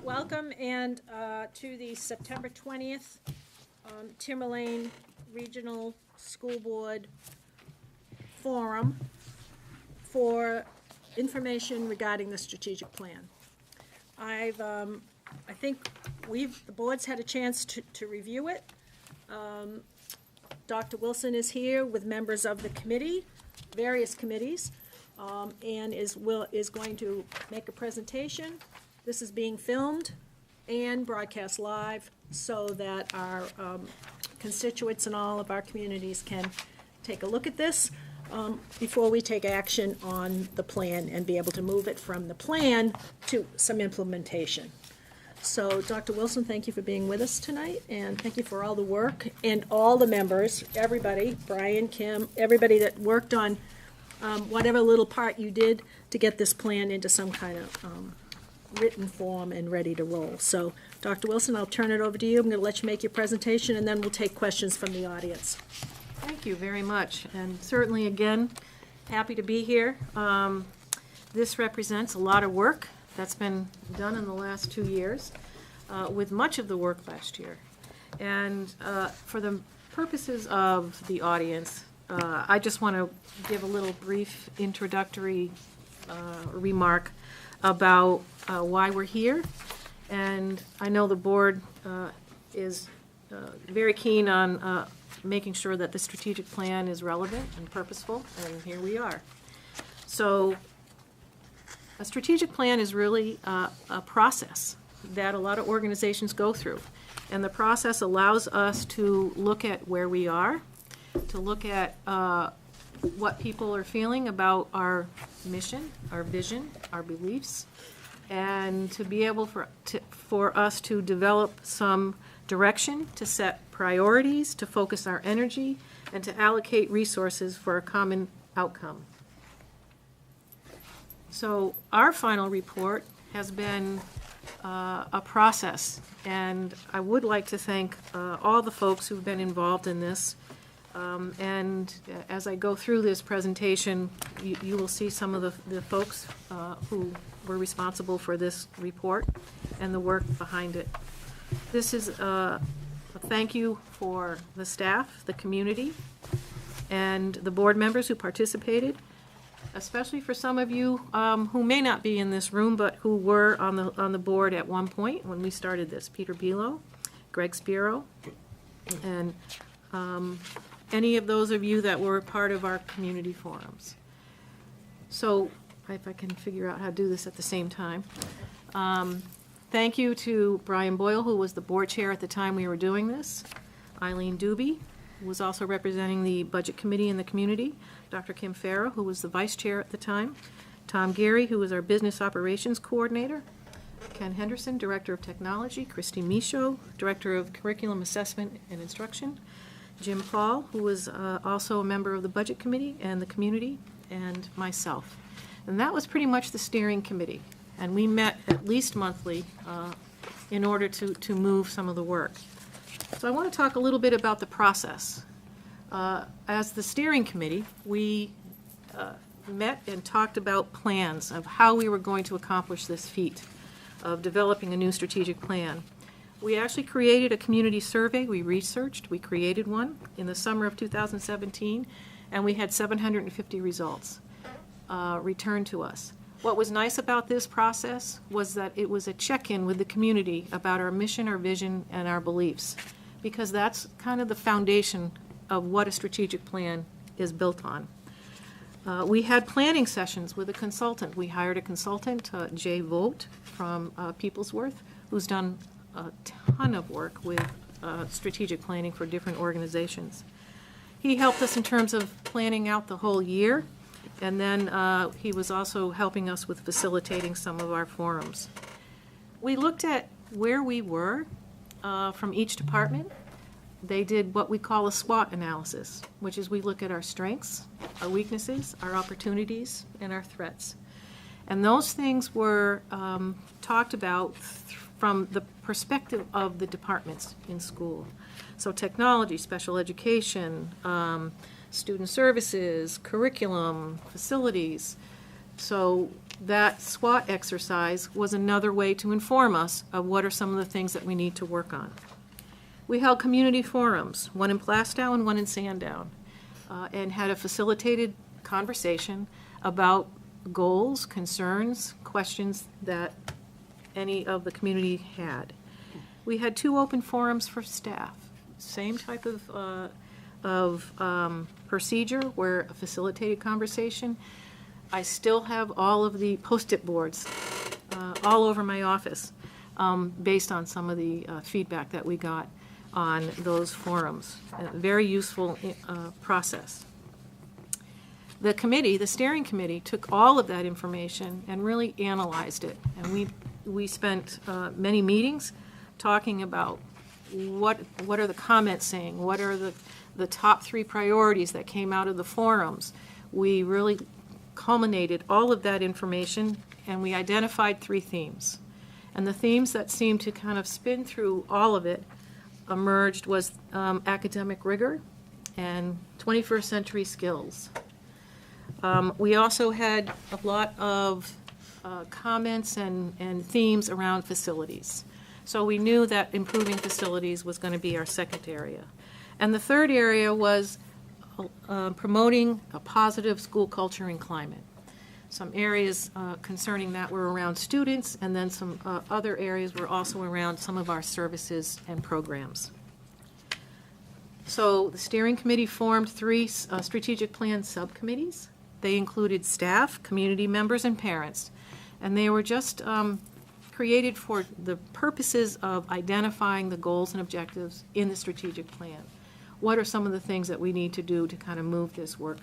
Welcome and to the September 20th Timberlane Regional School Board Forum for information regarding the strategic plan. I think the board's had a chance to review it. Dr. Wilson is here with members of the committee, various committees, and is going to make a presentation. This is being filmed and broadcast live so that our constituents in all of our communities can take a look at this before we take action on the plan and be able to move it from the plan to some implementation. So, Dr. Wilson, thank you for being with us tonight, and thank you for all the work, and all the members, everybody, Brian, Kim, everybody that worked on whatever little part you did to get this plan into some kind of written form and ready to roll. So, Dr. Wilson, I'll turn it over to you. I'm going to let you make your presentation, and then we'll take questions from the audience. Thank you very much, and certainly, again, happy to be here. This represents a lot of work that's been done in the last 2 years, with much of the work last year. And for the purposes of the audience, I just want to give a little brief introductory remark about why we're here. And I know the board is very keen on making sure that the strategic plan is relevant and purposeful, and here we are. So a strategic plan is really a process that a lot of organizations go through. And the process allows us to look at where we are, to look at what people are feeling about our mission, our vision, our beliefs, and to be able for us to develop some direction, to set priorities, to focus our energy, and to allocate resources for a common outcome. So our final report has been a process, and I would like to thank all the folks who've been involved in this. And as I go through this presentation, you will see some of the folks who were responsible for this report and the work behind it. This is a thank you for the staff, the community, and the board members who participated, especially for some of you who may not be in this room, but who were on the board at one point when we started this. Peter Belo, Greg Spiro, and any of those of you that were part of our community forums. So, if I can figure out how to do this at the same time. Thank you to Brian Boyle, who was the board chair at the time we were doing this. Eileen Doobie, who was also representing the budget committee in the community. Dr. Kim Farrow, who was the vice chair at the time. Tom Gary, who was our business operations coordinator. Ken Henderson, director of technology. Christy Michaud, director of curriculum assessment and instruction. Jim Paul, who was also a member of the budget committee and the community, and myself. And that was pretty much the steering committee. And we met at least monthly in order to move some of the work. So I want to talk a little bit about the process. As the steering committee, we met and talked about plans of how we were going to accomplish this feat of developing a new strategic plan. We actually created a community survey. We researched. We created one in the summer of 2017, and we had 750 results returned to us. What was nice about this process was that it was a check-in with the community about our mission, our vision, and our beliefs, because that's kind of the foundation of what a strategic plan is built on. We had planning sessions with a consultant. We hired a consultant, Jay Vogt from Peoplesworth, who's done a ton of work with strategic planning for different organizations. He helped us in terms of planning out the whole year, and then he was also helping us with facilitating some of our forums. We looked at where we were from each department. They did what we call a SWOT analysis, which is we look at our strengths, our weaknesses, our opportunities, and our threats. And those things were talked about from the perspective of the departments in school. So technology, special education, student services, curriculum, facilities. So that SWOT exercise was another way to inform us of what are some of the things that we need to work on. We held community forums, one in Plastow and one in Sandown, and had a facilitated conversation about goals, concerns, questions that any of the community had. We had 2 open forums for staff, same type of procedure where a facilitated conversation. I still have all of the Post-it boards all over my office based on some of the feedback that we got on those forums. A very useful process. The committee, the steering committee, took all of that information and really analyzed it. And we spent many meetings talking about what are the comments saying, what are the top 3 priorities that came out of the forums. We really culminated all of that information, and we identified 3 themes. And the themes that seemed to kind of spin through all of it emerged was academic rigor and 21st century skills. We also had a lot of comments and themes around facilities. So we knew that improving facilities was going to be our second area. And the third area was promoting a positive school culture and climate. Some areas concerning that were around students, and then some other areas were also around some of our services and programs. So the steering committee formed 3 strategic plan subcommittees. They included staff, community members, and parents. And they were just created for the purposes of identifying the goals and objectives in the strategic plan. What are some of the things that we need to do to kind of move this work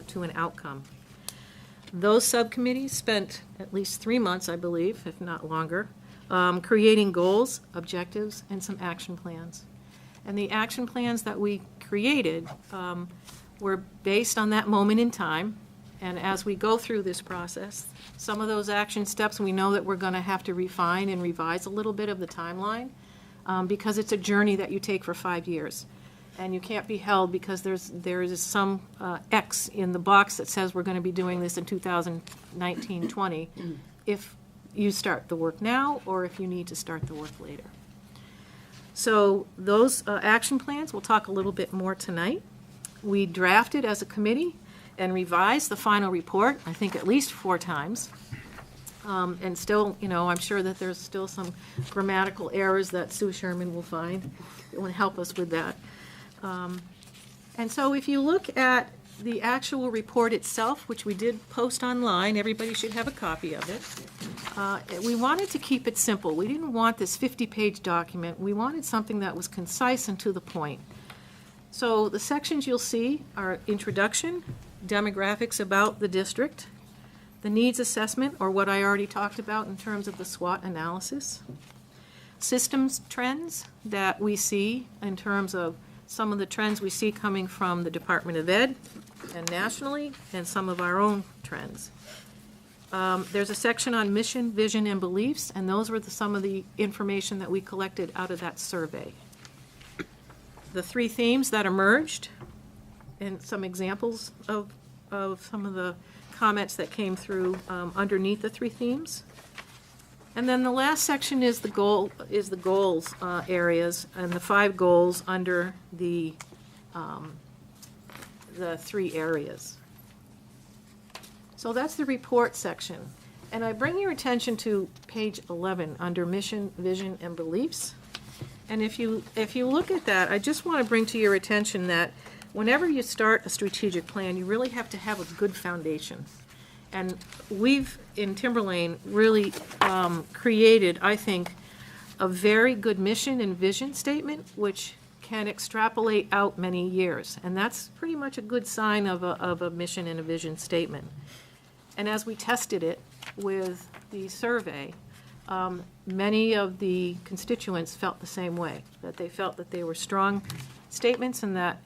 to an outcome? Those subcommittees spent at least 3 months, I believe, if not longer, creating goals, objectives, and some action plans. And the action plans that we created were based on that moment in time. And as we go through this process, some of those action steps, we know that we're going to have to refine and revise a little bit of the timeline because it's a journey that you take for 5 years. And you can't be held because there is some X in the box that says we're going to be doing this in 2019-20 if you start the work now or if you need to start the work later. So those action plans, we'll talk a little bit more tonight. We drafted as a committee and revised the final report, I think at least 4 times. And still, I'm sure that there's still some grammatical errors that Sue Sherman will find that will help us with that. And so if you look at the actual report itself, which we did post online, everybody should have a copy of it. We wanted to keep it simple. We didn't want this 50-page document. We wanted something that was concise and to the point. So the sections you'll see are introduction, demographics about the district, the needs assessment, or what I already talked about in terms of the SWOT analysis, systems trends that we see in terms of some of the trends we see coming from the Department of Ed and nationally, and some of our own trends. There's a section on mission, vision, and beliefs, and those were some of the information that we collected out of that survey. The 3 themes that emerged, and some examples of some of the comments that came through underneath the 3 themes. And then the last section is the goals areas, and the 5 goals under the 3 areas. So that's the report section. And I bring your attention to page 11 under mission, vision, and beliefs. And if you look at that, I just want to bring to your attention that whenever you start a strategic plan, you really have to have a good foundation. And we've, in Timberlane, really created, I think, a very good mission and vision statement, which can extrapolate out many years. And that's pretty much a good sign of a mission and a vision statement. And as we tested it with the survey, many of the constituents felt the same way, that they felt that they were strong statements and that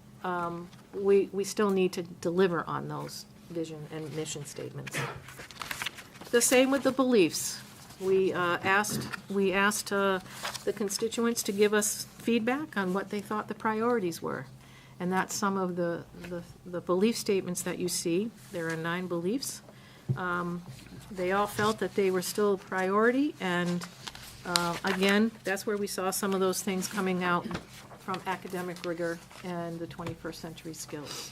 we still need to deliver on those vision and mission statements. The same with the beliefs. We asked the constituents to give us feedback on what they thought the priorities were. And that's some of the belief statements that you see. There are 9 beliefs. They all felt that they were still a priority, and again, that's where we saw some of those things coming out from academic rigor and the 21st century skills.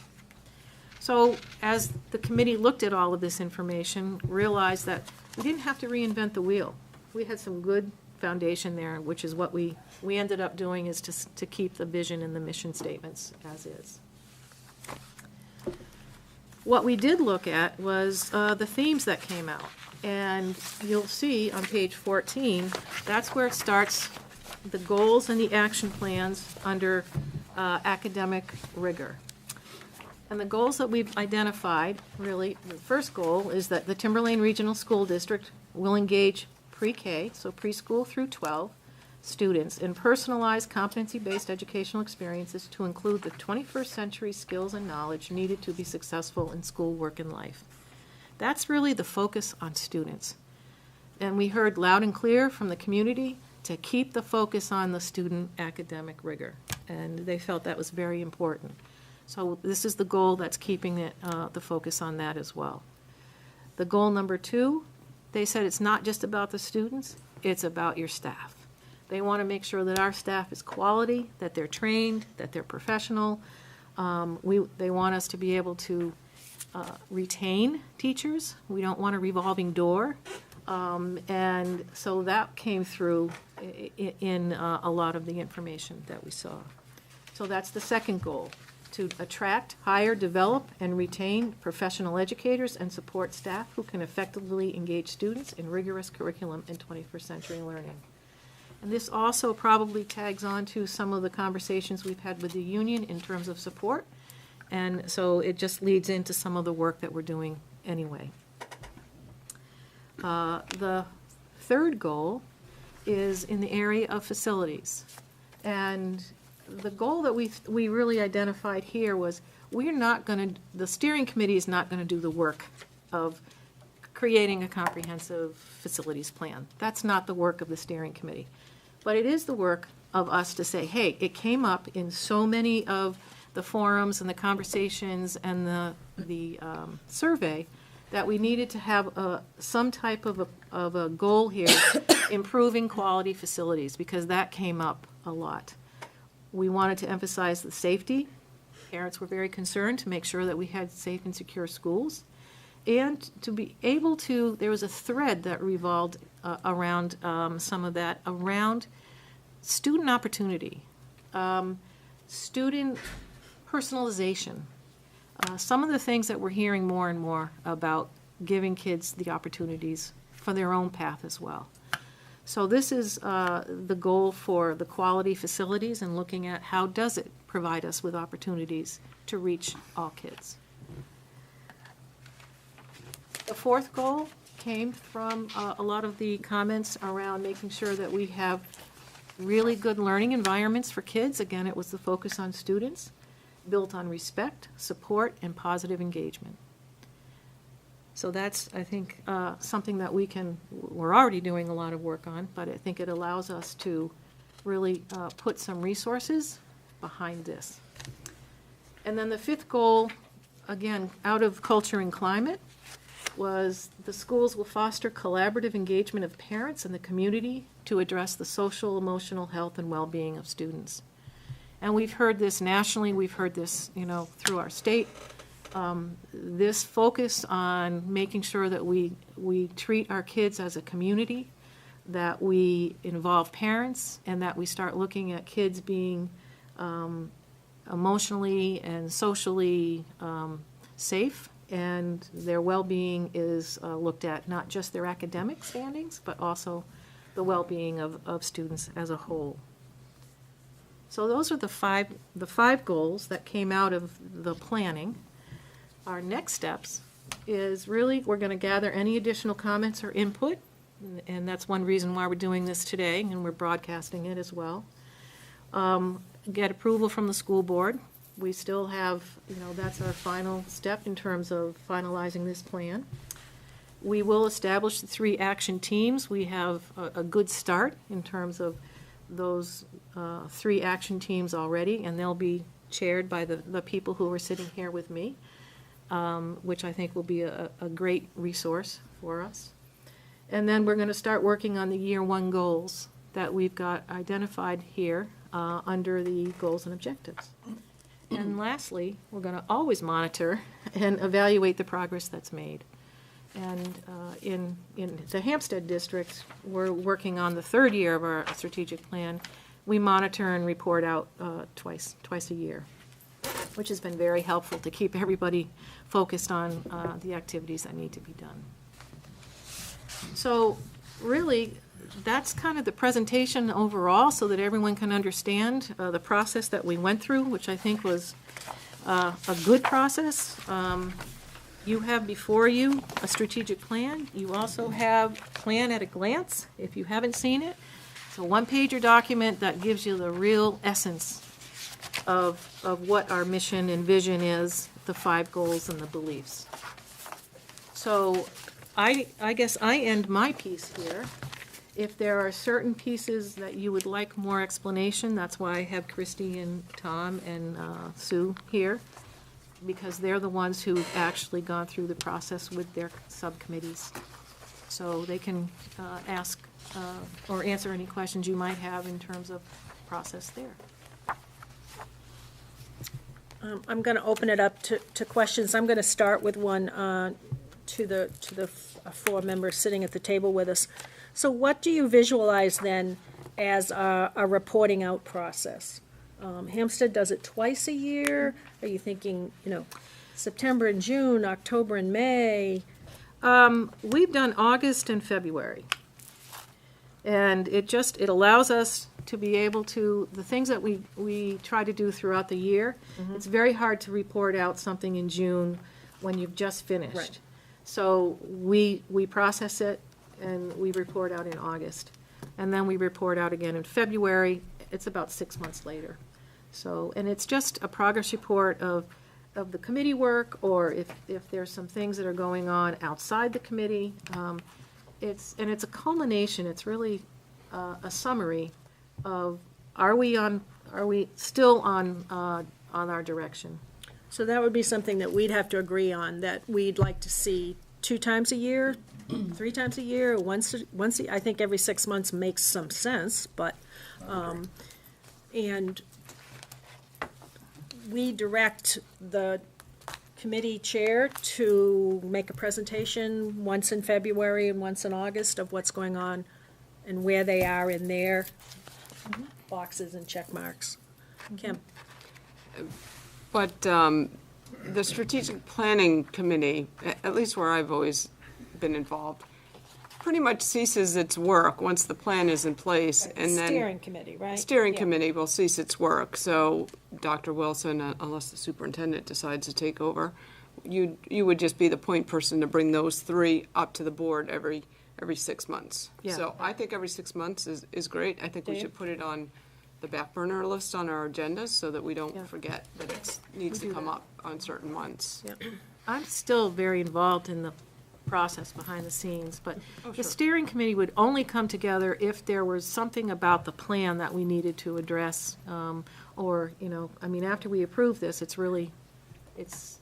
So as the committee looked at all of this information, realized that we didn't have to reinvent the wheel. We had some good foundation there, which is what we ended up doing, is to keep the vision and the mission statements as is. What we did look at was the themes that came out. And you'll see on page 14, that's where it starts, the goals and the action plans under academic rigor. And the goals that we've identified, really, the first goal is that the Timberlane Regional School District will engage pre-K, so preschool through 12, students in personalized competency-based educational experiences to include the 21st century skills and knowledge needed to be successful in school, work, and life. That's really the focus on students. And we heard loud and clear from the community to keep the focus on the student academic rigor. And they felt that was very important. So this is the goal that's keeping it, the focus on that as well. The goal number 2, they said it's not just about the students, it's about your staff. They want to make sure that our staff is quality, that they're trained, that they're professional. They want us to be able to retain teachers. We don't want a revolving door. And so that came through in a lot of the information that we saw. So that's the second goal, to attract, hire, develop, and retain professional educators and support staff who can effectively engage students in rigorous curriculum and 21st century learning. And this also probably tags on to some of the conversations we've had with the union in terms of support. And so it just leads into some of the work that we're doing anyway. The third goal is in the area of facilities. And the goal that we really identified here was the steering committee is not going to do the work of creating a comprehensive facilities plan. That's not the work of the steering committee. But it is the work of us to say, hey, it came up in so many of the forums and the conversations and the survey that we needed to have some type of a goal here, improving quality facilities, because that came up a lot. We wanted to emphasize the safety. Parents were very concerned to make sure that we had safe and secure schools. And to be able to, there was a thread that revolved around some of that, around student opportunity, student personalization. Some of the things that we're hearing more and more about giving kids the opportunities for their own path as well. So this is the goal for the quality facilities, and looking at how does it provide us with opportunities to reach all kids. The fourth goal came from a lot of the comments around making sure that we have really good learning environments for kids. Again, it was the focus on students, built on respect, support, and positive engagement. So that's, I think, something that we're already doing a lot of work on, but I think it allows us to really put some resources behind this. And then the fifth goal, again, out of culture and climate, was the schools will foster collaborative engagement of parents and the community to address the social, emotional health, and well-being of students. And we've heard this nationally, we've heard this, through our state. This focus on making sure that we treat our kids as a community, that we involve parents, and that we start looking at kids being emotionally and socially safe, and their well-being is looked at, not just their academic standings, but also the well-being of students as a whole. So those are the five goals that came out of the planning. Our next steps is really, we're going to gather any additional comments or input, and that's one reason why we're doing this today, and we're broadcasting it as well. Get approval from the school board. We still have, that's our final step in terms of finalizing this plan. We will establish the 3 action teams. We have a good start in terms of those 3 action teams already, and they'll be chaired by the people who are sitting here with me, which I think will be a great resource before us. And then we're going to start working on the year one goals that we've got identified here under the goals and objectives. And lastly, we're going to always monitor and evaluate the progress that's made. And in the Hampstead district, we're working on the third year of our strategic plan. We monitor and report out twice a year, which has been very helpful to keep everybody focused on the activities that need to be done. So really, that's kind of the presentation overall so that everyone can understand the process that we went through, which I think was a good process. You have before you a strategic plan. You also have Plan at a Glance, if you haven't seen it. It's a one-pager document that gives you the real essence of what our mission and vision is, the 5 goals and the beliefs. So I guess I end my piece here. If there are certain pieces that you would like more explanation, that's why I have Christy and Tom and Sue here, because they're the ones who've actually gone through the process with their subcommittees. So they can ask or answer any questions you might have in terms of process there. I'm going to open it up to questions. I'm going to start with one to the 4 members sitting at the table with us. So what do you visualize then as a reporting out process? Hampstead does it twice a year. Are you thinking, September and June, October and May? We've done August and February. And it allows us to be able to, the things that we try to do throughout the year, it's very hard to report out something in June when you've just finished. Right. So we process it and we report out in August. And then we report out again in February. It's about 6 months later. So, and it's just a progress report of the committee work, or if there's some things that are going on outside the committee. It's a culmination. It's really a summary of are we still on our direction. So that would be something that we'd have to agree on, that we'd like to see 2 times a year, 3 times a year, once. I think every 6 months makes some sense, but and we direct the committee chair to make a presentation once in February and once in August of what's going on and where they are in their boxes and check marks. Kim? But the strategic planning committee, at least where I've always been involved, pretty much ceases its work once the plan is in place, and then Steering committee, right? steering Yeah. committee will cease its work. So Dr. Wilson, unless the superintendent decides to take over, you would just be the point person to bring those 3 up to the board every 6 months. Yeah. So I think every 6 months is great. I think we Dave? should put it on the back burner list on our agendas so that we don't Yeah. forget that it needs We to do come that. up on certain months. Yeah. I'm still very involved in the process behind the scenes, but Oh, the sure. steering committee would only come together if there was something about the plan that we needed to address, or, after we approve this, it's really, it's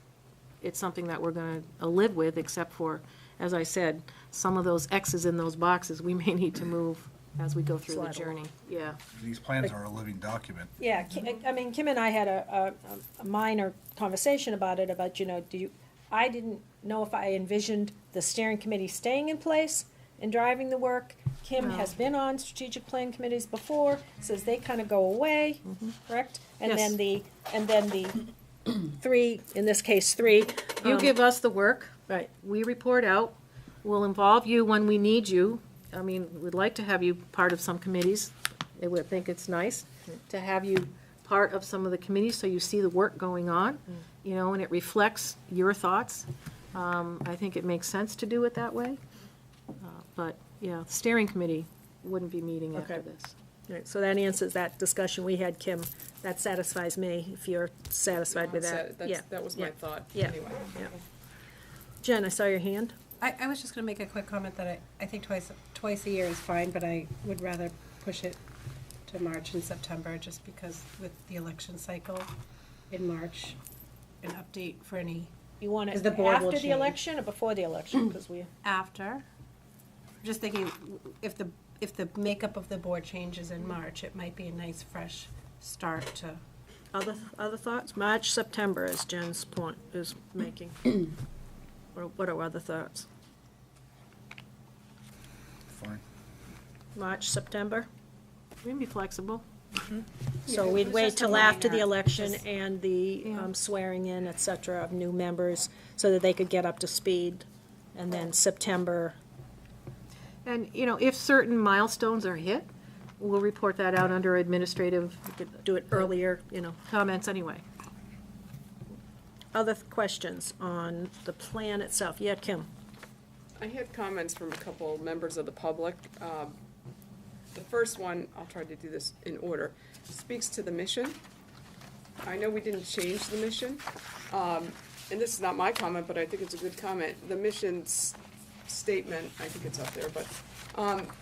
something that we're going to live with, except for, as I said, some of those X's in those boxes, we may need to move as we go through the Slide journey. along. Yeah. These plans are a living document. Yeah, Kim and I had a minor conversation about it, about, I didn't know if I envisioned the steering committee staying in place and driving the work. Kim No. has been on strategic plan committees before, says they kind of go away, correct? And then the 3, in this case, 3. You give us the work, Right, we report out, we'll involve you when we need you. We'd like to have you part of some committees. I would think it's nice to have you part of some of the committees so you see the work going on, and it reflects your thoughts. I think it makes sense to do it that way. But, yeah, the steering committee wouldn't be meeting after Okay. this. right, so that answers that discussion we had, Kim. That satisfies me, if you're satisfied with that. Yeah, That was my yeah, thought, yeah. anyway. yeah. Jen, I saw your hand. I was just going to make a quick comment that I think twice a year is fine, but I would rather push it to March and September, just because with the election cycle in March, an update for any You want it Is the board will after the change. election or before the election? Because we, After. Just thinking, if the makeup of the board changes in March, it might be a nice, fresh start to. other thoughts? March, September, as Jen's point is making. What are other thoughts? Fine. March, September? We can be flexible. So Yeah, we'd it's wait just till annoying after the that election this- and the Yeah. swearing in, et cetera, of new members, so that they could get up to speed. And then September, And, you know, if certain milestones are hit, we'll report that out under administrative, we could do it earlier, comments anyway. Other questions on the plan itself? Yeah, Kim? I had comments from a couple members of the public. The first one, I'll try to do this in order, speaks to the mission. I know we didn't change the mission, and this is not my comment, but I think it's a good comment. The mission's statement, I think it's up there, but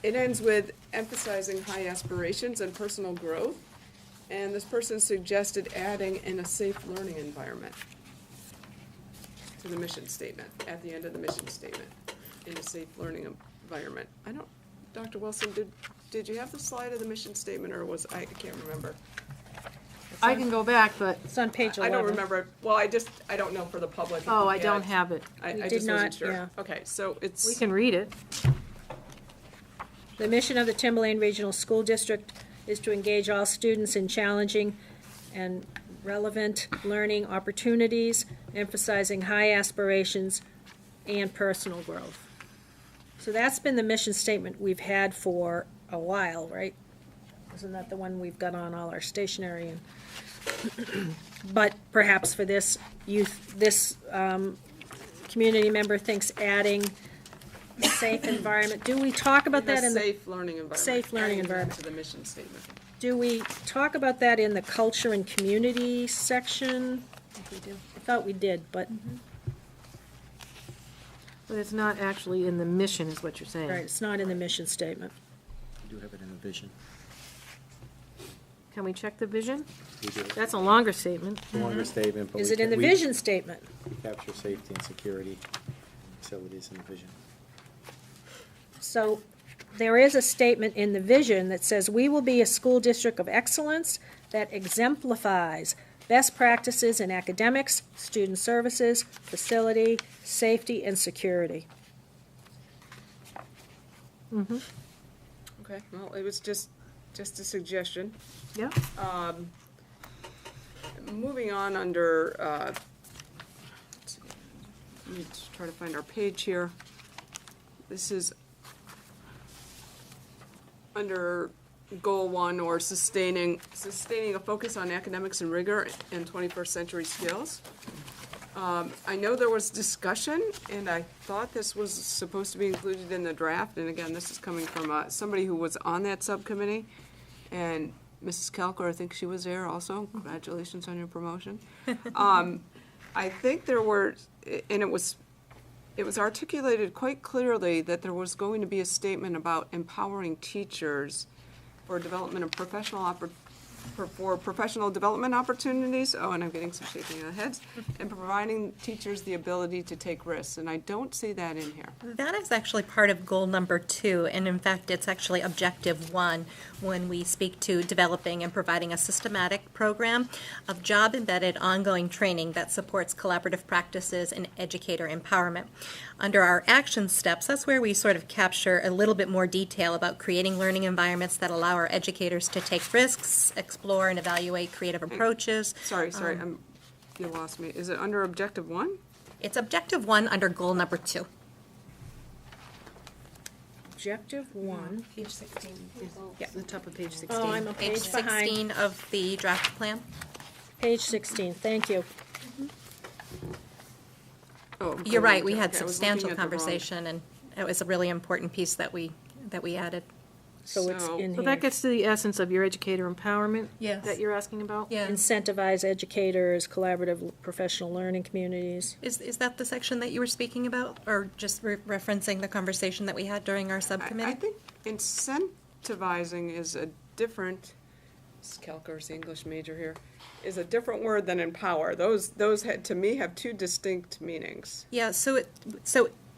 it ends with emphasizing high aspirations and personal growth, and this person suggested adding in a safe learning environment to the mission statement, at the end of the mission statement, in a safe learning environment. Dr. Wilson, did you have the slide of the mission statement, or I can't remember. I can go back, but, It's on page 11. I don't remember, well, I don't know for the public. if oh, you I don't had- have it. I We just did wasn't not, sure. yeah. Okay, so it's. We can read it. The mission of the Timberlane Regional School District is to engage all students in challenging and relevant learning opportunities, emphasizing high aspirations and personal growth. So that's been the mission statement we've had for a while, right? Isn't that the one we've got on all our stationery? And but perhaps for this community member thinks adding safe environment. Do we talk about that in the? Safe learning environment. Safe learning adding that environment. To the mission statement. Do we talk about that in the culture and community section? I thought we did, but, But it's not actually in the mission, is what you're saying. right, it's not in the mission statement. We do have it in the vision. Can we check the vision? We do. That's a longer statement. Longer statement, but Is we it in the we vision statement? capture safety and security facilities in the vision. So there is a statement in the vision that says, "We will be a school district of excellence that exemplifies best practices in academics, student services, facility, safety, and security." Okay, well, it was just a suggestion. Yeah. Moving on under, let's see, let me just try to find our page here. This is under Goal 1, or sustaining a focus on academics and rigor and 21st century skills. I know there was discussion, and I thought this was supposed to be included in the draft, and again, this is coming from somebody who was on that subcommittee, and Mrs. Kelker, I think she was there also. Congratulations on your promotion. I think there were, and it was articulated quite clearly that there was going to be a statement about empowering teachers for development of for professional development opportunities. Oh, and I'm getting some shaking of the heads. And providing teachers the ability to take risks, and I don't see that in here. That is actually part of goal number 2, and in fact, it's actually objective 1 when we speak to developing and providing a systematic program of job-embedded ongoing training that supports collaborative practices and educator empowerment. Under our action steps, that's where we sort of capture a little bit more detail about creating learning environments that allow our educators to take risks, explore and evaluate creative approaches. Sorry, you lost me. Is it under objective 1? It's objective 1 under goal number 2. Objective 1. Page 16. Yeah, the top of page 16. Oh, I'm a Page page behind. 16 of the draft plan. Page 16, thank you. Oh, I'm You're going right, we to- had okay, I was looking substantial at the wrong- conversation, and it was a really important piece that we added. So it's in So here. that gets to the essence of your educator empowerment Yes. that you're asking about? Yeah. Incentivize educators, collaborative professional learning communities. Is that the section that you were speaking about, or just referencing the conversation that we had during our I subcommittee? think incentivizing is a different Skelker's the English major here, is a different word than empower. Those had, to me, have two distinct meanings. Yeah, so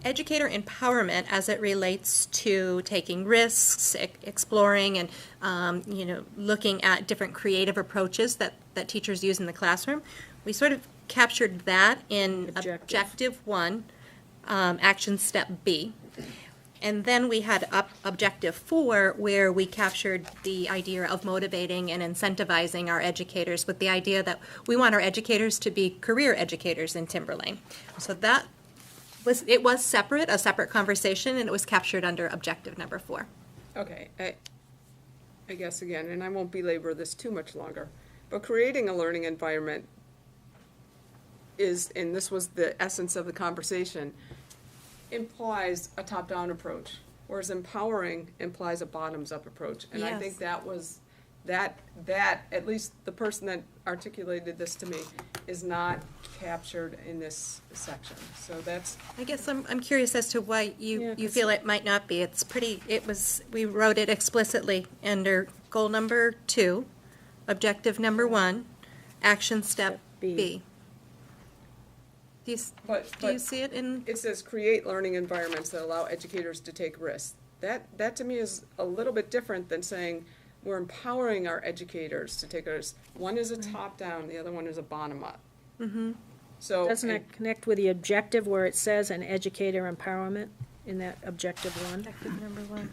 educator empowerment as it relates to taking risks, exploring, and looking at different creative approaches that teachers use in the classroom. We sort of captured that in Objective 1, Action Step B. And then we had Objective 4, where we captured the idea of motivating and incentivizing our educators with the idea that we want our educators to be career educators in Timberlane. So that was a separate conversation, and it was captured under Objective number 4. Okay, I guess again, and I won't belabor this too much longer, but creating a learning environment is, and this was the essence of the conversation, implies a top-down approach, whereas empowering implies a bottoms-up approach. And I think Yes. that was, that, at least the person that articulated this to me, is not captured in this section. So that's, I guess I'm curious as to why Yeah, you 'cause- feel it might not be. We wrote it explicitly under goal number 2, Objective number 1, Action Step B. B. Do you but see it in? it says create learning environments that allow educators to take risks. That to me is a little bit different than saying we're empowering our educators to take risks. One is a top-down, the other one is a bottom-up. Mm-hmm. So. Doesn't and- it connect with the objective where it says an educator empowerment in that Objective 1? Objective number 1.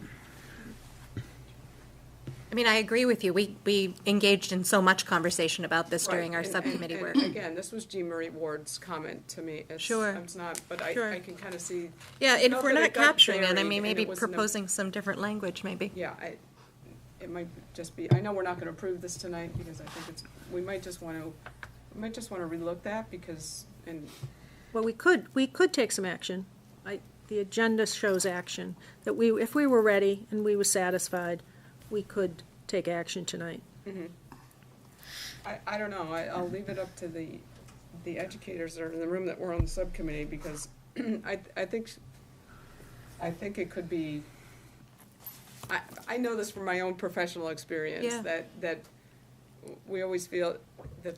I mean, I agree with you. We engaged in so much conversation about this during our Right, subcommittee and work. Again, this was Jean Marie Ward's comment to me. Sure. It's not, but I Sure. can kind of see. Yeah, and if felt we're that not it got capturing it, I buried mean, and maybe it wasn't a- proposing some different language, maybe. Yeah, it might just be, I know we're not gonna approve this tonight because I think we might just wanna relook that because, and, Well, we could take some action. The agenda shows action, that if we were ready and we were satisfied, we could take action tonight. I don't know, I'll leave it up to the educators that are in the room that were on the subcommittee because I think it could be, I know this from my own professional experience, Yeah. that we always feel that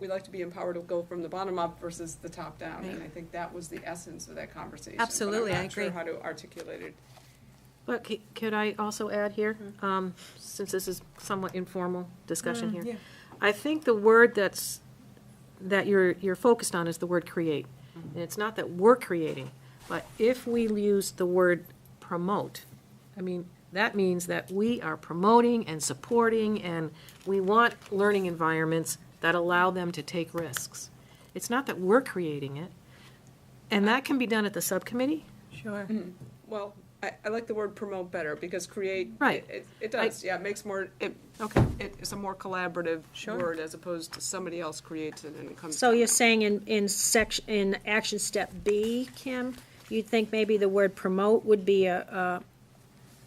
we like to be empowered to go from the bottom up versus the top down, and Right. I think that was the essence of that conversation. Absolutely, but I I'm not sure agree. how to articulate it. But could I also add here, since this is somewhat informal discussion here? yeah. I think the word that you're focused on is the word create. And it's not that we're creating, but if we use the word promote, I mean, that means that we are promoting and supporting, and we want learning environments that allow them to take risks. It's not that we're creating it, and that can be done at the subcommittee. Sure. Well, I like the word promote better because create. Right. It does, yeah, it makes more, Okay. it's a more collaborative word as opposed to somebody else creates it and it comes. So down. you're saying in Action Step B, Kim, you think maybe the word promote would be a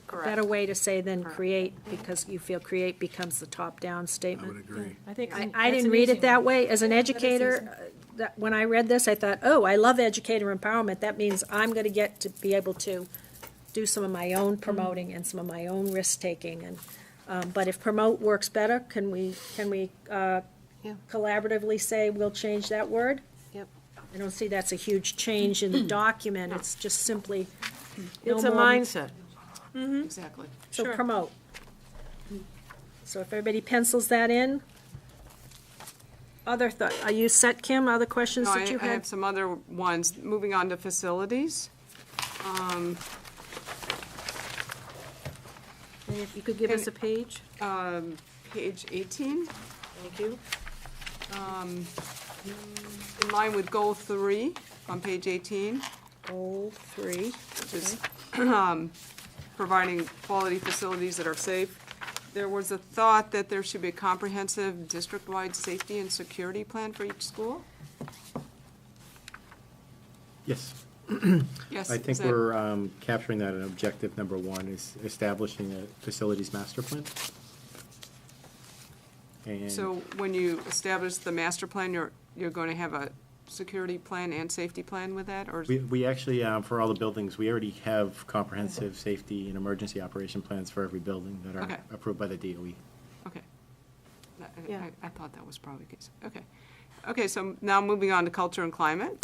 Correct. better way to say than create, because you feel create becomes the top-down I statement? would agree. I think I didn't read it that way. As an educator, when I read this, I thought, oh, I love educator empowerment. That means I'm going to get to be able to do some of my own promoting and some of my own risk-taking. And but if promote works better, can we collaboratively say we'll change that word? Yep. I don't see that's a huge change in the document. It's just simply no It's a more- mindset. Exactly. So Sure. promote. So if everybody pencils that in. Other thought, are you set, Kim? Other questions No, that you I had? have some other ones. Moving on to facilities. And if you could give us a page? Page 18, Thank you. in line with goal 3 on page 18, Goal 3. which is providing quality facilities that are safe. There was a thought that there should be a comprehensive district-wide safety and security plan for each school? Yes. Yes. I is think that- we're capturing that in objective number 1 is establishing a facilities master plan. And So when you establish the master plan, you're going to have security plan and safety plan with that, or? We actually, for all the buildings, we already have comprehensive safety and emergency operation plans for every building that Okay. are approved by the DOE. Okay. Yeah. I thought that was probably the case. Okay. Okay, so now moving on to culture and climate.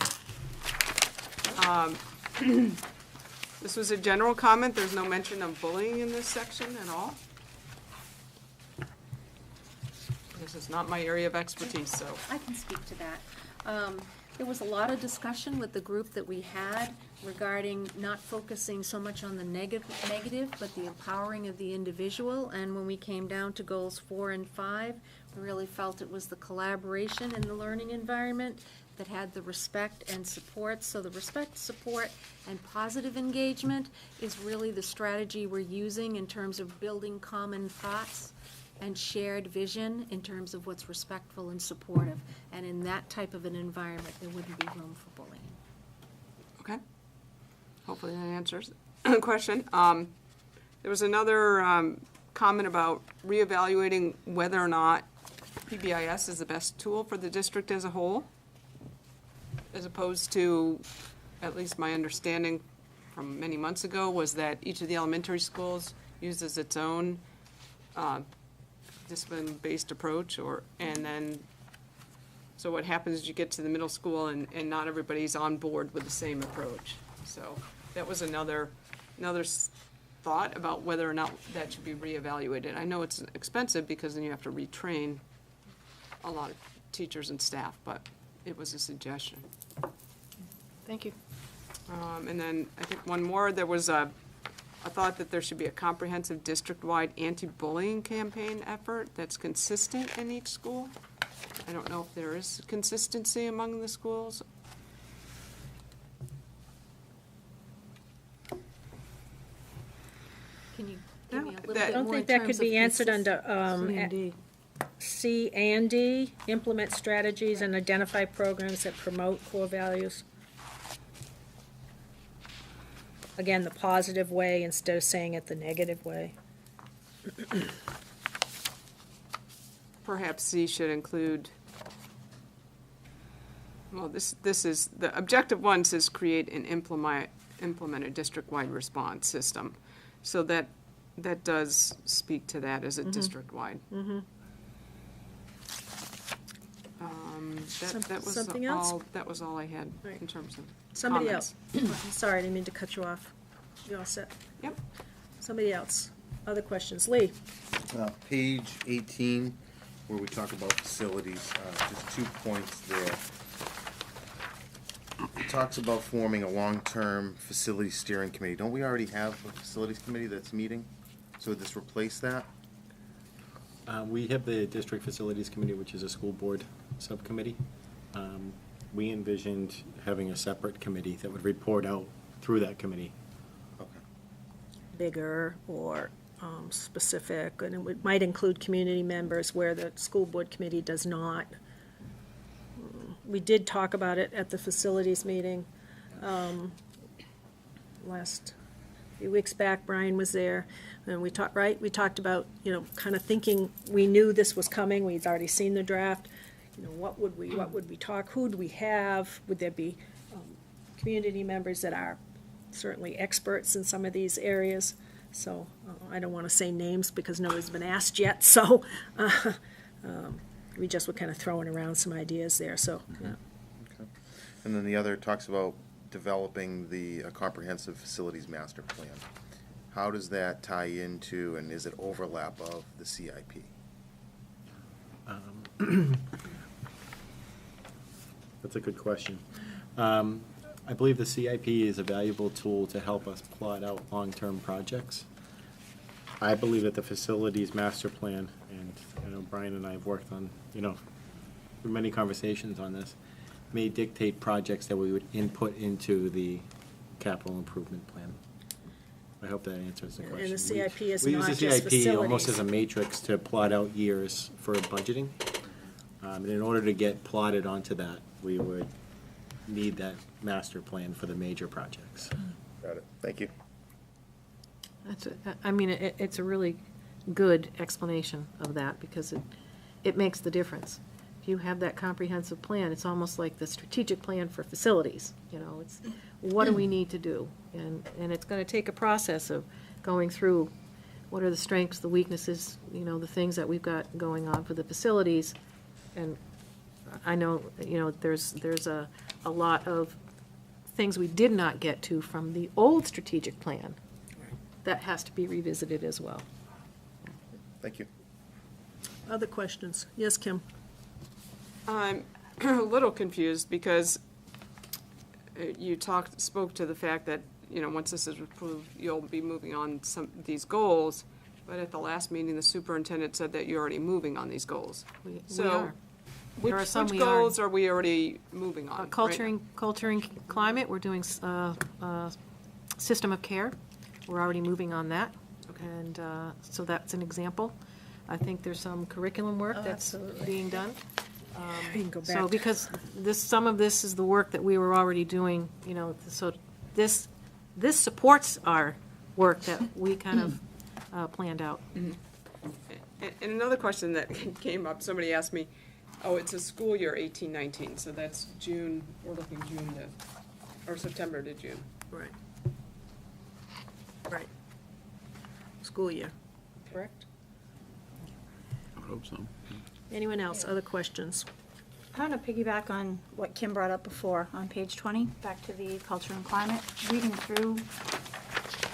This was a general comment. There's no mention of bullying in this section at all. This is not my area of expertise, so. I can speak to that. There was a lot of discussion with the group that we had regarding not focusing so much on the negative, but the empowering of the individual. And when we came down to goals 4 and 5, we really felt it was the collaboration in the learning environment that had the respect and support. So the respect, support, and positive engagement is really the strategy we're using in terms of building common thoughts and shared vision in terms of what's respectful and supportive. And in that type of an environment, there wouldn't be room for bullying. Okay. Hopefully that answers the question. There was another comment about reevaluating whether or not PBIS is the best tool for the district as a whole, as opposed to, at least my understanding from many months ago, was that each of the elementary schools uses its own discipline-based approach, and then, so what happens is you get to the middle school and not everybody's on board with the same approach. So that was another thought about whether or not that should be reevaluated. I know it's expensive because then you have to retrain a lot of teachers and staff, but it was a suggestion. Thank you. And then I think one more, there was a thought that there should be a comprehensive district-wide anti-bullying campaign effort that's consistent in each school. I don't know if there is consistency among the schools. Can you give me a little That- bit I don't more think in that terms could be of answered under C&D? C and D, implement strategies and identify programs that promote core values. Again, the positive way instead of saying it the negative way. Perhaps C should include, well, this is, the objective one says create and implement a district-wide response system. So that does speak to that as a district-wide. That was Something else? That was all I had Right. in terms of Somebody comments. else. Sorry, I didn't mean to cut you off. You all set? Yep. Somebody else. Other questions? Lee? Page 18, where we talk about facilities, just 2 points there. It talks about forming a long-term facility steering committee. Don't we already have a facilities committee that's meeting? So would this replace that? We have the District Facilities Committee, which is a school board subcommittee. We envisioned having a separate committee that would report out through that committee. Okay. Bigger or specific, and might include community members where the school board committee does not. We did talk about it at the facilities meeting last few weeks back. Brian was there, and we talked about, kind of thinking, we knew this was coming, we'd already seen the draft. What would we talk, who'd we have? Would there be community members that are certainly experts in some of these areas? So I don't want to say names because nobody's been asked yet, so we just were kind of throwing around some ideas there, so, yeah. Okay. And then the other talks about developing the comprehensive facilities master plan. How does that tie into, and is it overlap of the CIP? That's a good question. I believe the CIP is a valuable tool to help us plot out long-term projects. I believe that the facilities master plan, and I know Brian and I have worked on, many conversations on this, may dictate projects that we would input into the capital improvement plan. I hope that answers the question. And the CIP is We not use the just CIP almost facilities. as a matrix to plot out years for budgeting. And in order to get plotted onto that, we would need that master plan for the major projects. Got it. Thank you. It's a really good explanation of that because it makes the difference. if you have that comprehensive plan, it's almost like the strategic plan for facilities, you know, it's, what do we need to do? And it's gonna take a process of going through, what are the strengths, the weaknesses, you know, the things that we've got going on for the facilities. And I know, you know, there's a lot of things we did not get to from the old strategic plan that has to be revisited as well. Thank you. Other questions? Yes, Kim? I'm a little confused because you spoke to the fact that, you know, once this is approved, you'll be moving on these goals, but at the last meeting, the superintendent said that you're already moving on these goals. We So, are. There are some which we are. goals are we already moving on? Culturing climate, we're doing system of care. We're already moving on that. Okay. And so that's an example. I think there's some curriculum work that's being done. You can go So back. because some of this is the work that we were already doing, you know, so this supports our work that we kind of planned out. And another question that came up, somebody asked me, oh, it's a school year 18-19, so that's June, we're looking June to, or September to June. Right. Right. School year, correct? I hope so. Anyone else? Other questions? I want to piggyback on what Kim brought up before on page 20, back to the culture and climate. Reading through,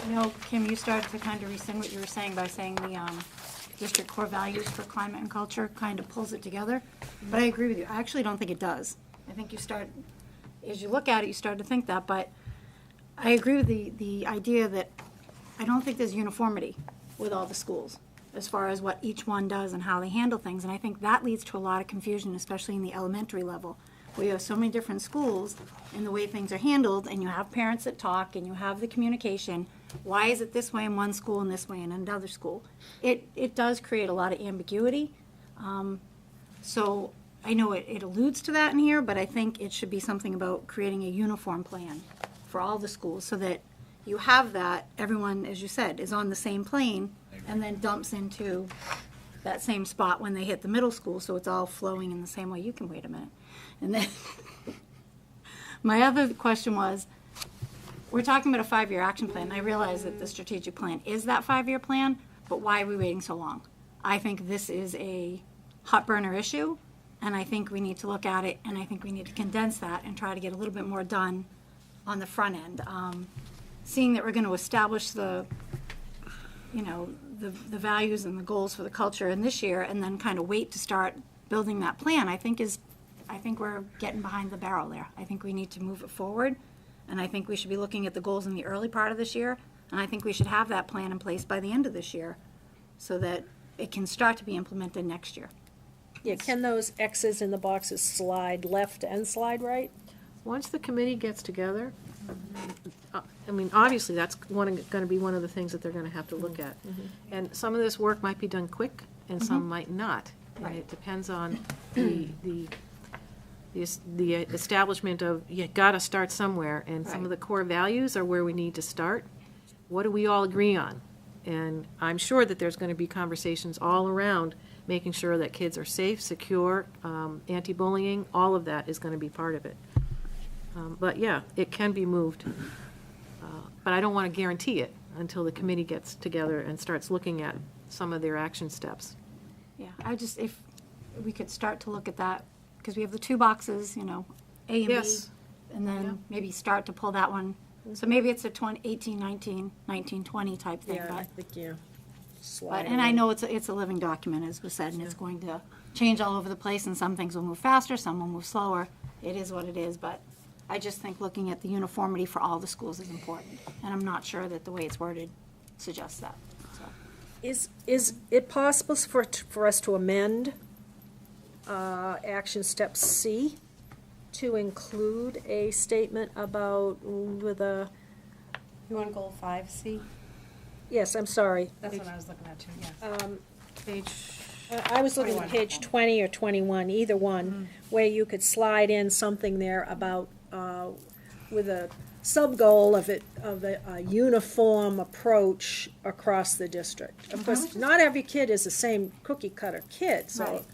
you know, Kim, you started to kind of rescind what you were saying by saying the district core values for climate and culture kind of pulls it together. But I agree with you. I actually don't think it does. I think you start, as you look at it, you start to think that. But I agree with the idea that I don't think there's uniformity with all the schools as far as what each one does and how they handle things. And I think that leads to a lot of confusion, especially in the elementary level, where you have so many different schools and the way things are handled, and you have parents that talk, and you have the communication. Why is it this way in one school and this way in another school? It does create a lot of ambiguity. So I know it alludes to that in here, but I think it should be something about creating a uniform plan for all the schools so that you have that, everyone, as you said, is on the same plane and then dumps into that same spot when they hit the middle school, so it's all flowing in the same way. You can wait a minute. And then my other question was, we're talking about a 5-year action plan. I realize that the strategic plan is that 5-year plan, but why are we waiting so long? I think this is a hot burner issue, and I think we need to look at it, and I think we need to condense that and try to get a little bit more done on the front end. Seeing that we're going to establish the values and the goals for the culture in this year, and then kind of wait to start building that plan, I think we're getting behind the barrel there. I think we need to move it forward, and I think we should be looking at the goals in the early part of this year, and I think we should have that plan in place by the end of this year, so that it can start to be implemented next year. Yeah, can those X's in the boxes slide left and slide right? Once the committee gets together, I mean, obviously, that's going to be one of the things that they're going to have to look at. And some of this work might be done quick, and some might not. And it depends on the establishment of, you got to start somewhere, and some of the core values are where we need to start. What do we all agree on? And I'm sure that there's going to be conversations all around making sure that kids are safe, secure, anti-bullying, all of that is going to be part of it. But yeah, it can be moved. But I don't want to guarantee it until the committee gets together and starts looking at some of their action steps. Yeah, if we could start to look at that, because we have the 2 boxes, A and Yes. B, and then maybe start to pull that one. So maybe it's a 18, 19, 19, 20 type thing. Yeah, I But, think, yeah. Slide and I away. know it's a living document, as was said, and it's going to change all over the place, and some things will move faster, some will move slower. It is what it is, but I just think looking at the uniformity for all the schools is important, and I'm not sure that the way it's worded suggests that. So. Is it possible for us to amend action step C to include a statement about with a, You want goal 5C? yes, I'm sorry. That's what I was looking at too, yeah. Page, I was looking at 21. page 20 or 21, either one, where you could slide in something there about, with a sub-goal of a uniform approach across the district. Of course, not every kid is the same cookie-cutter kid, so.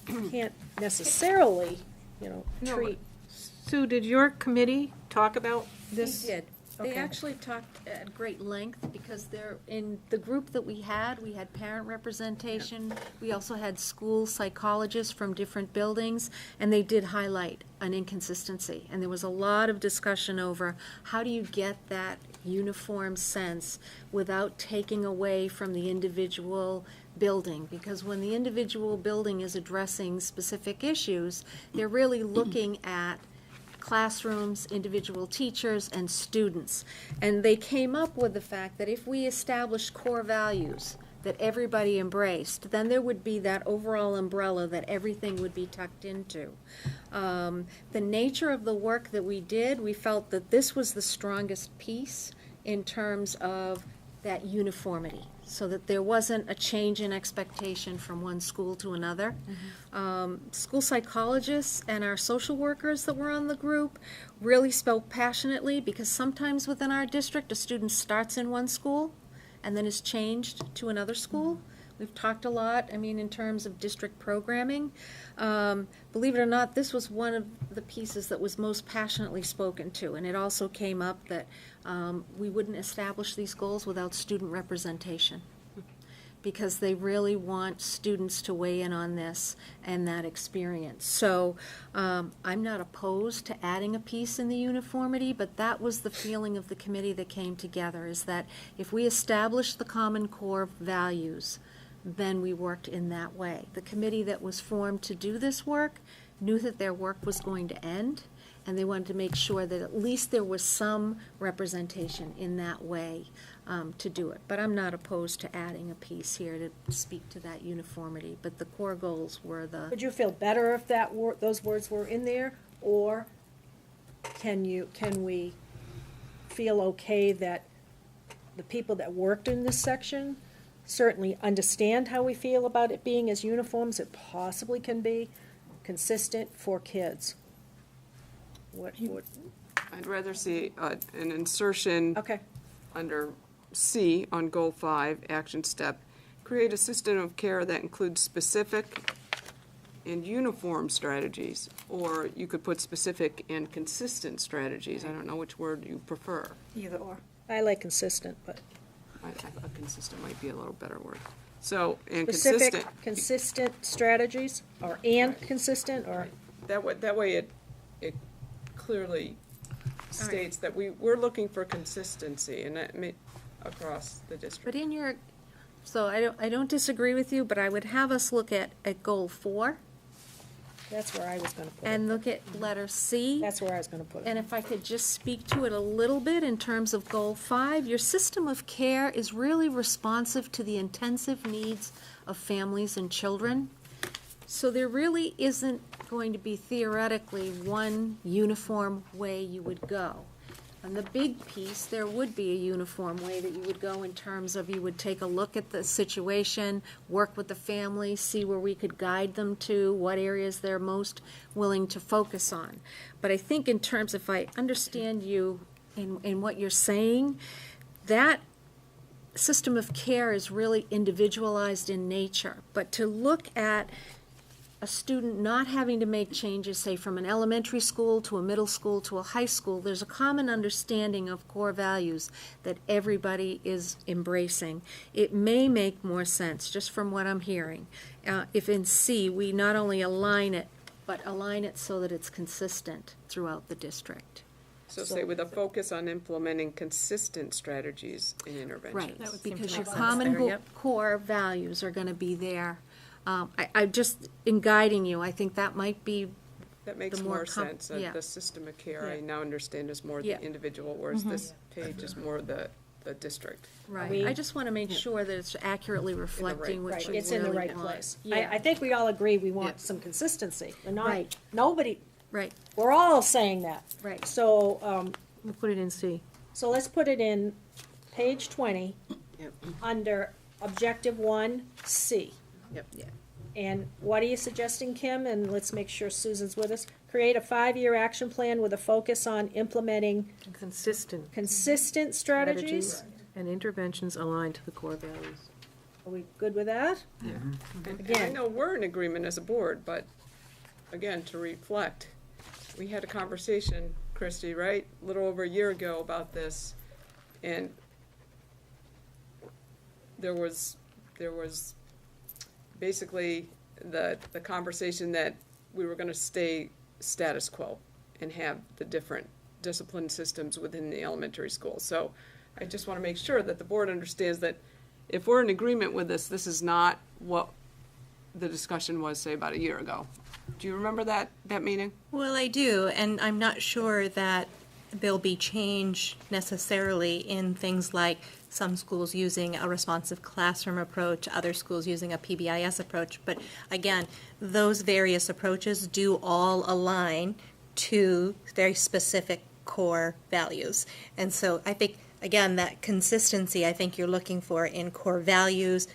Right. can't necessarily, No, treat. Sue, did your committee talk about this? They did. They Okay. actually talked at great length because they're, in the group that we had parent representation. We also had school psychologists from different buildings, and they did highlight an inconsistency. And there was a lot of discussion over how do you get that uniform sense without taking away from the individual building, because when the individual building is addressing specific issues, they're really looking at classrooms, individual teachers, and students. And they came up with the fact that if we established core values that everybody embraced, then there would be that overall umbrella that everything would be tucked into. The nature of the work that we did, we felt that this was the strongest piece in terms of that uniformity, so that there wasn't a change in expectation from one school to another. School psychologists and our social workers that were on the group really spoke passionately, because sometimes within our district, a student starts in one school and then is changed to another school. We've talked a lot, in terms of district programming. Believe it or not, this was one of the pieces that was most passionately spoken to, and it also came up that we wouldn't establish these goals without student representation, because they really want students to weigh in on this and that experience. So I'm not opposed to adding a piece in the uniformity, but that was the feeling of the committee that came together, is that if we establish the common core values, then we worked in that way. The committee that was formed to do this work knew that their work was going to end, and they wanted to make sure that at least there was some representation in that way to do it. But I'm not opposed to adding a piece here to speak to that uniformity, but the core goals were the... Would you feel better if those words were in there, or can we feel okay that the people that worked in this section certainly understand how we feel about it being as uniform as it possibly can be, consistent for kids? What, I'd rather see an insertion okay, under C on Goal 5, Action Step. Create a system of care that includes specific and uniform strategies, or you could put specific and consistent strategies. I don't know which word you prefer. Either or. I like consistent, but A consistent might be a little better word. So, and specific, consistent. consistent strategies, or and consistent, or, That way it clearly states that we're looking for consistency, and that may, across the district. But in your, so I don't disagree with you, but I would have us look at Goal 4 that's where I was gonna put and it. look at letter C. That's where I was gonna put And it. if I could just speak to it a little bit in terms of Goal 5, your system of care is really responsive to the intensive needs of families and children. So there really isn't going to be theoretically one uniform way you would go. On the big piece, there would be a uniform way that you would go in terms of you would take a look at the situation, work with the family, see where we could guide them to, what areas they're most willing to focus on. But I think in terms, if I understand you in what you're saying, that system of care is really individualized in nature. But to look at a student not having to make changes, say, from an elementary school to a middle school to a high school, there's a common understanding of core values that everybody is embracing. It may make more sense, just from what I'm hearing, if in C, we not only align it, but align it so that it's consistent throughout the district. So say with a focus on implementing consistent strategies and interventions. Right, That would seem to because make your sense common there, yep. core values are gonna be there. I just, in guiding you, I think that might be, That makes the more more com- sense. yeah. The system of care, I Yeah. now understand, is more Yeah. the individual, whereas this page is more the district. right, I just wanna make sure that it's accurately reflecting what Right, you really want. it's in the right place. Yeah. I think we all agree we Yeah. want some consistency. We're not, Right. nobody, Right, we're all saying that. right. So, We'll put it in C. so let's put it in page 20, under Objective 1C. Yep. And what are you suggesting, Kim? And let's make sure Susan's with us. Create a 5-year action plan with a focus on implementing Consistent consistent strategies. and interventions aligned to the core values. Are we good with that? And I Again. know we're in agreement as a board, but again, to reflect, we had a conversation, Christie, right? A little over a year ago about this, and there was basically the conversation that we were gonna stay status quo and have the different discipline systems within the elementary school. So I just wanna make sure that the board understands that if we're in agreement with this, this is not what the discussion was, say, about a year ago. Do you remember that meeting? Well, I do, and I'm not sure that there'll be change necessarily in things like some schools using a responsive classroom approach, other schools using a PBIS approach. But again, those various approaches do all align to very specific core values. And so I think, again, that consistency I think you're looking for in core values,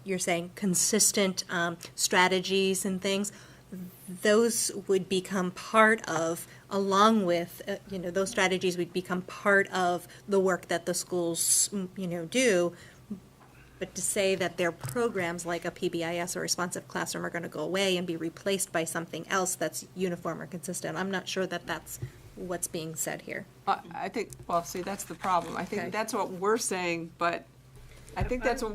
you're saying consistent strategies and things, those would become part of, along with, those strategies would become part of the work that the schools, do. But to say that their programs like a PBIS or responsive classroom are going to go away and be replaced by something else that's uniform or consistent, I'm not sure that that's what's being said here. I think, well, see, that's the problem. I Okay. think that's what we're saying, but I think that's what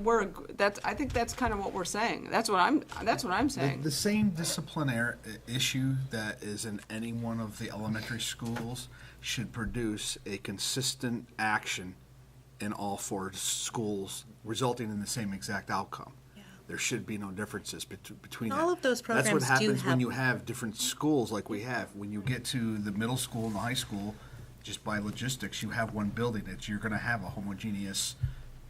I think that's kind of what we're saying. That's what I'm saying. The same disciplinary issue that is in any one of the elementary schools should produce a consistent action in all four schools, resulting in the same exact outcome. There should be no differences between that. All of those programs That's what do happens when have- you have different schools like we have. When you get to the middle school and the high school, just by logistics, you have one building that you're going to have a homogeneous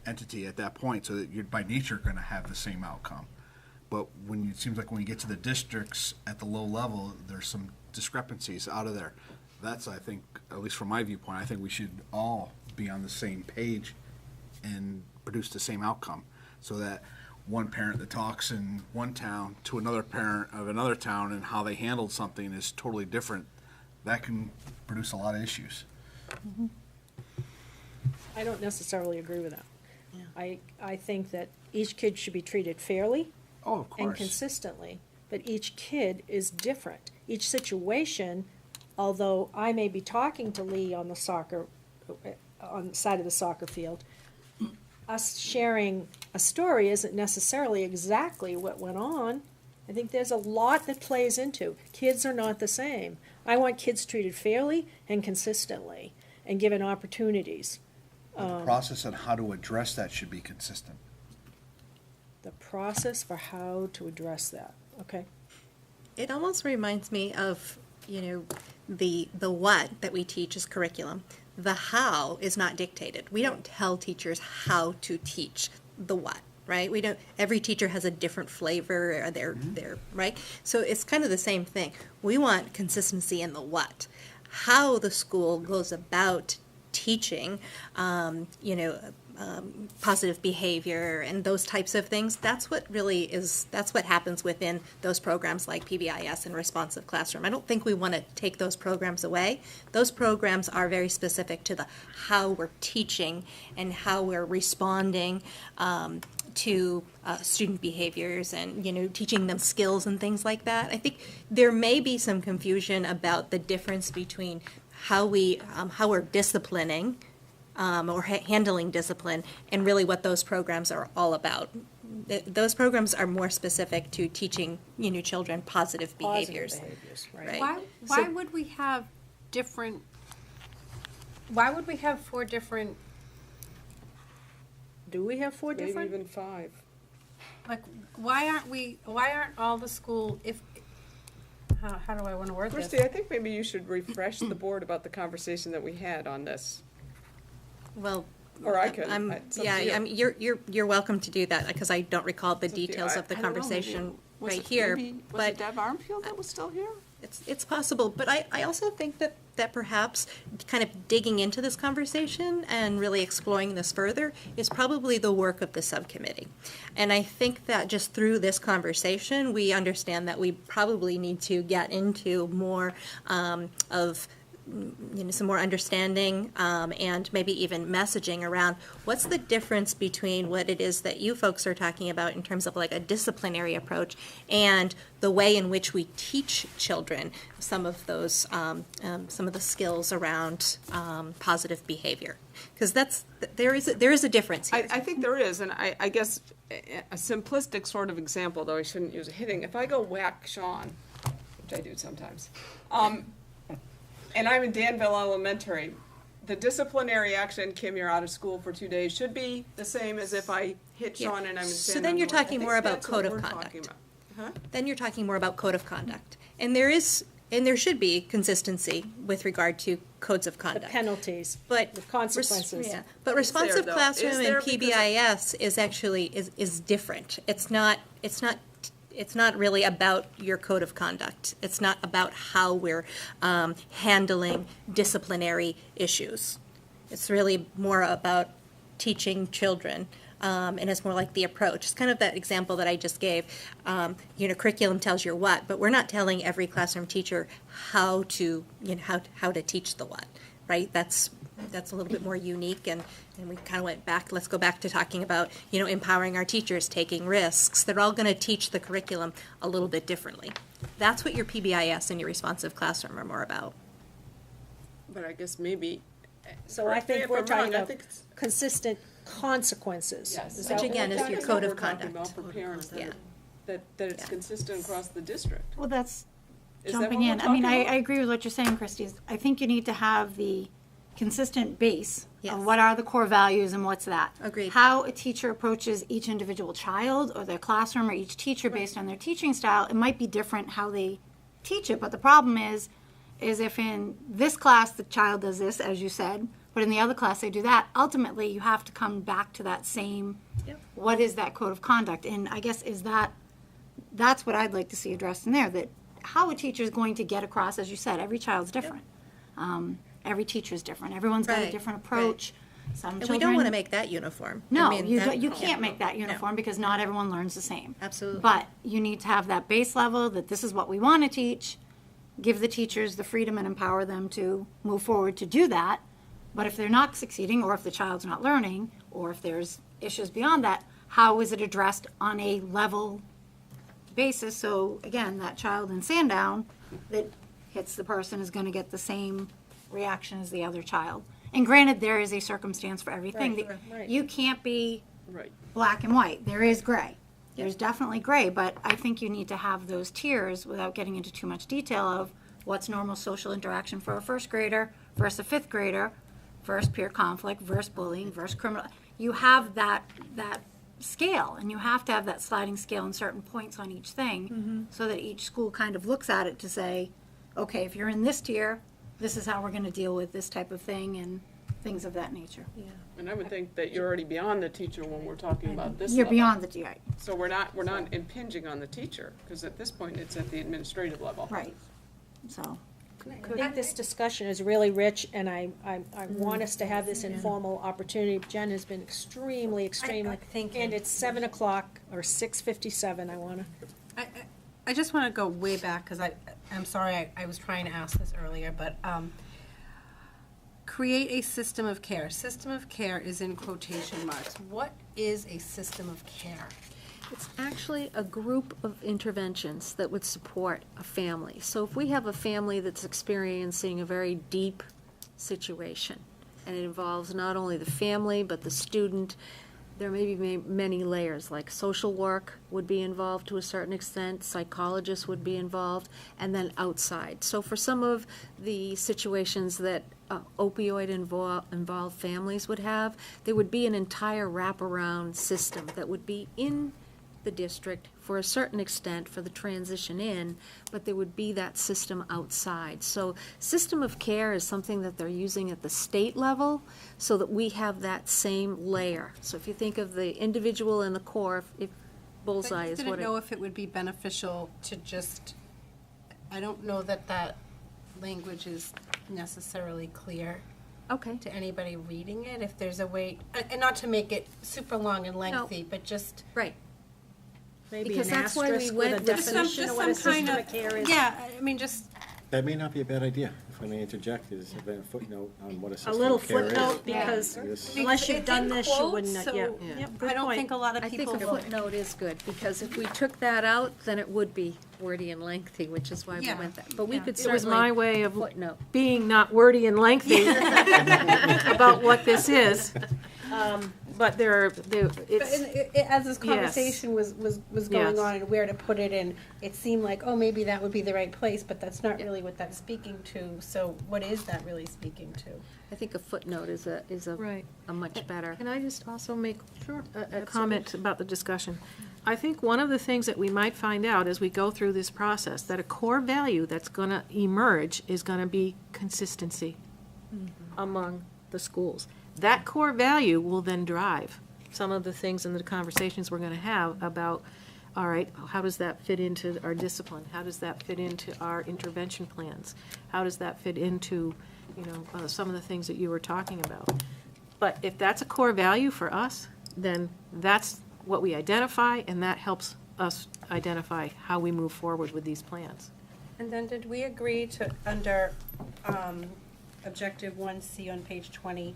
entity at that point, so that you're by nature going to have the same outcome. But it seems like when you get to the districts at the low level, there's some discrepancies out of there. That's, I think, at least from my viewpoint, I think we should all be on the same page and produce the same outcome, so that one parent that talks in one town to another parent of another town and how they handled something is totally different. That can produce a lot of issues. I don't necessarily agree with that. I think that each kid should be treated fairly Oh, of and course. consistently, but each kid is different. Each situation, although I may be talking to Lee on the side of the soccer field, us sharing a story isn't necessarily exactly what went on. I think there's a lot that plays into. Kids are not the same. I want kids treated fairly and consistently and given opportunities. The process on how to address that should be consistent. The process for how to address that, okay? It almost reminds me of, the what that we teach is curriculum. The how is not dictated. We don't tell teachers how to teach the what, right? We don't. Every teacher has a different flavor, or their right. So it's kind of the same thing. We want consistency in the what, how the school goes about teaching, positive behavior and those types of things. That's what happens within those programs like PBIS and Responsive Classroom. I don't think we want to take those programs away. Those programs are very specific to the how we're teaching and how we're responding to student behaviors and, teaching them skills and things like that. I think there may be some confusion about the difference between how we're disciplining or handling discipline, and really what those programs are all about. Those programs are more specific to teaching, children positive behaviors. Right. Why would we have four different, Do we have four Maybe different? even 5. like, why aren't all the school, how do I want to word this? Christie, I think maybe you should refresh the board about the conversation that we had on this. Well, Or I could. It's up to you. you're welcome to do that, because I don't recall the It's up to you. details of the I don't know, maybe conversation was right it- here. maybe- Was But it Deb Armfield that was still here? it's possible, but I also think that perhaps kind of digging into this conversation and really exploring this further is probably the work of the subcommittee. And I think that just through this conversation, we understand that we probably need to get into more of some more understanding and maybe even messaging around what's the difference between what it is that you folks are talking about in terms of like a disciplinary approach and the way in which we teach children some of those some of the skills around positive behavior, because there is a difference here. I think there is, and I guess a simplistic sort of example, though I shouldn't use a hitting. If I go whack Sean, which I do sometimes, and I'm in Danville Elementary, the disciplinary action, Kim, you're out of school for 2 days, should be the same as if I hit Sean and I'm in So San then you're Manuel. I talking think more about that's what code of we're conduct. talking about. Huh? Then you're talking more about code of conduct. And there should be consistency with regard to codes of The conduct. penalties, But the consequences. Yeah, but responsive though? classroom Is and there? Because PBIS is actually is different. It's not really about your code of conduct. It's not about how we're handling disciplinary issues. It's really more about teaching children. And it's more like the approach. It's kind of that example that I just gave. Curriculum tells you what, but we're not telling every classroom teacher how to teach the what, right? That's a little bit more unique, and we kind of went back. Let's go back to talking about empowering our teachers, taking risks. They're all going to teach the curriculum a little bit differently. That's what your PBIS and your responsive classroom are more about. But I guess maybe. So I correct me think if we're I'm talking wrong, I about think it's- consistent consequences. Yes. Is Which that again what is we're your talking code about? of We're talking conduct. about for parents Yeah. that it's Yeah. consistent across the district. Well, that's Is that jumping what we're in. I mean, talking I about? agree with what you're saying, Christy. I think you need to have the consistent base Yes. of what are the core values and what's that. Agreed. How a teacher approaches each individual child or their classroom or each teacher based on their teaching style, it might be different how they teach it. But the problem is if in this class the child does this, as you said, but in the other class they do that, ultimately you have to come back to that same, what is that code of conduct? And I guess that's what I'd like to see addressed in there, that how a teacher is going to get across, as you said, every child's different. Every teacher is different. Everyone's got a Right, different approach. Some And children, we don't want to make that uniform. no, I mean, you that- can't make that uniform because not everyone learns the same. Absolutely. But you need to have that base level that this is what we want to teach, give the teachers the freedom and empower them to move forward to do that. But if they're not succeeding, or if the child's not learning, or if there's issues beyond that, how is it addressed on a level basis? So again, that child in Sandown that hits the person is going to get the same reaction as the other child. And granted, there is a circumstance for everything. Right, right. You can't be Right. black and white. There is gray. There's definitely gray, but I think you need to have those tiers without getting into too much detail of what's normal social interaction for a first grader versus a fifth grader, versus peer conflict, versus bullying, versus criminal. You have that scale, and you have to have that sliding scale and certain points on each thing so that each school kind of looks at it to say, okay, if you're in this tier, this is how we're going to deal with this type of thing and things of that nature. And I would think that you're already beyond the teacher when we're talking about this You're level. beyond the tier, So we're not impinging on the teacher, because at this point, it's at the administrative level. right? So. I think this discussion is really rich, and I want us to have this informal opportunity. Jen has been extremely. Thank you. And it's 7 o'clock, or 6:57, I want to. I just want to go way back, because I'm sorry, I was trying to ask this earlier, but create a system of care. System of care is in quotation marks. What is a system of care? It's actually a group of interventions that would support a family. So if we have a family that's experiencing a very deep situation, and it involves not only the family, but the student, there may be many layers, like social work would be involved to a certain extent, psychologists would be involved, and then outside. So for some of the situations that opioid-involved families would have, there would be an entire wraparound system that would be in the district for a certain extent for the transition in, but there would be that system outside. So system of care is something that they're using at the state level so that we have that same layer. So if you think of the individual and the core, if bullseye is I what didn't know if it would be beneficial to just, I don't know that language is necessarily clear Okay. to anybody reading it, if there's a way, and not to make it super long and lengthy, but just. Right. Maybe Because an that's why we asterisk went with a with definition of what a system of care is. Yeah, I mean, just, That may not be a bad idea, if if I may interject, is a footnote on what a A system little of care is. footnote, because This- unless you've It's done in this, you quotes, wouldn't, so yeah. Yep, good I don't point. think a lot of I think people a will. footnote is good, because if we took that out, then it would be wordy and lengthy, which is why we Yeah. went that. But we Yeah. could It was certainly my way of footnote. being not wordy and lengthy about what this is. But it's, As this Yes. conversation was going Yes. on and where to put it in, it seemed like, oh, maybe that would be the right place, but that's not really what that's speaking to. So what is that really speaking to? I think a footnote is Right. a much better. Can I just also make a comment about the discussion? I think one of the things that we might find out as we go through this process, that a core value that's going to emerge is going to be consistency among the schools. That core value will then drive some of the things in the conversations we're going to have about, all right, how does that fit into our discipline? How does that fit into our intervention plans? How does that fit into, some of the things that you were talking about? But if that's a core value for us, then that's what we identify, and that helps us identify how we move forward with these plans. And then did we agree to, under Objective 1C on page 20,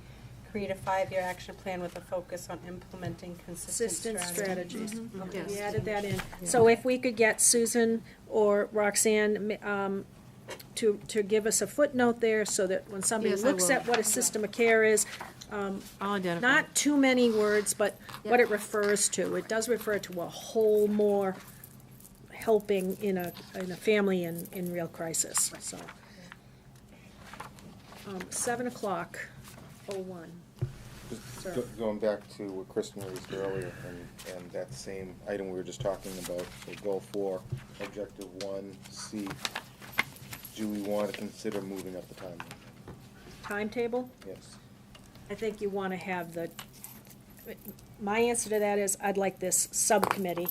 create a 5-year action plan with a focus on implementing consistent Strategies. Okay. We added that in. So if we could get Susan or Roxanne to give us a footnote there, so that when somebody Yes, I looks will. at what a system of care is, I'll identify. not too many words, but what it refers to. It does refer to a whole more helping in a family in real crisis, so. 7:01. Sir. Going back to what Kristen raised earlier, and that same item we were just talking about, so goal 4, objective 1C, do we want to consider moving up the timeline? Timetable? Yes. I think you want to have my answer to that is, I'd like this subcommittee,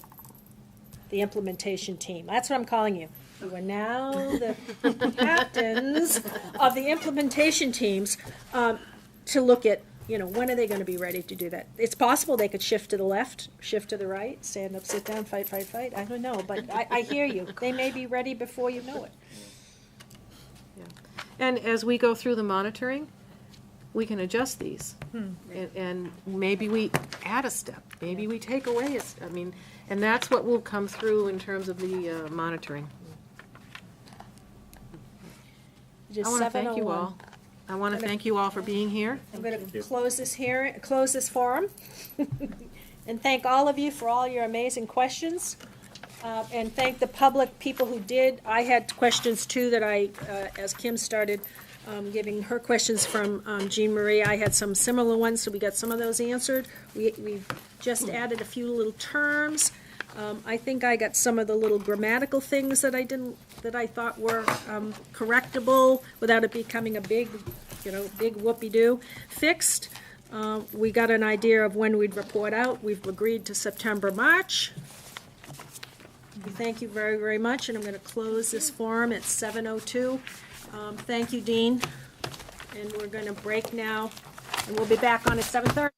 the implementation team. That's what I'm calling you. You are now the captains of the implementation teams, to look at, when are they going to be ready to do that? It's possible they could shift to the left, shift to the right, stand up, sit down, fight, fight, fight. I don't know, but I hear you. They may be ready before you know it. And as we go through the monitoring, we can adjust these. And maybe we add a step, maybe we take away a step. And that's what will come through in terms of the monitoring. Just I want to thank you 7:01. all. I want to thank you all for being here. I'm going to close this forum, and thank all of you for all your amazing questions, and thank the public, people who did. I had questions too that as Kim started giving her questions from Jean Marie, I had some similar ones, so we got some of those answered. We've just added a few little terms. I think I got some of the little grammatical things that I thought were correctable without it becoming a big whoopee-doo fixed. We got an idea of when we'd report out. We've agreed to September, March. We thank you very, very much, and I'm going to close this forum at 7:02. Thank you, Dean. And we're going to break now, and we'll be back on at 7:30.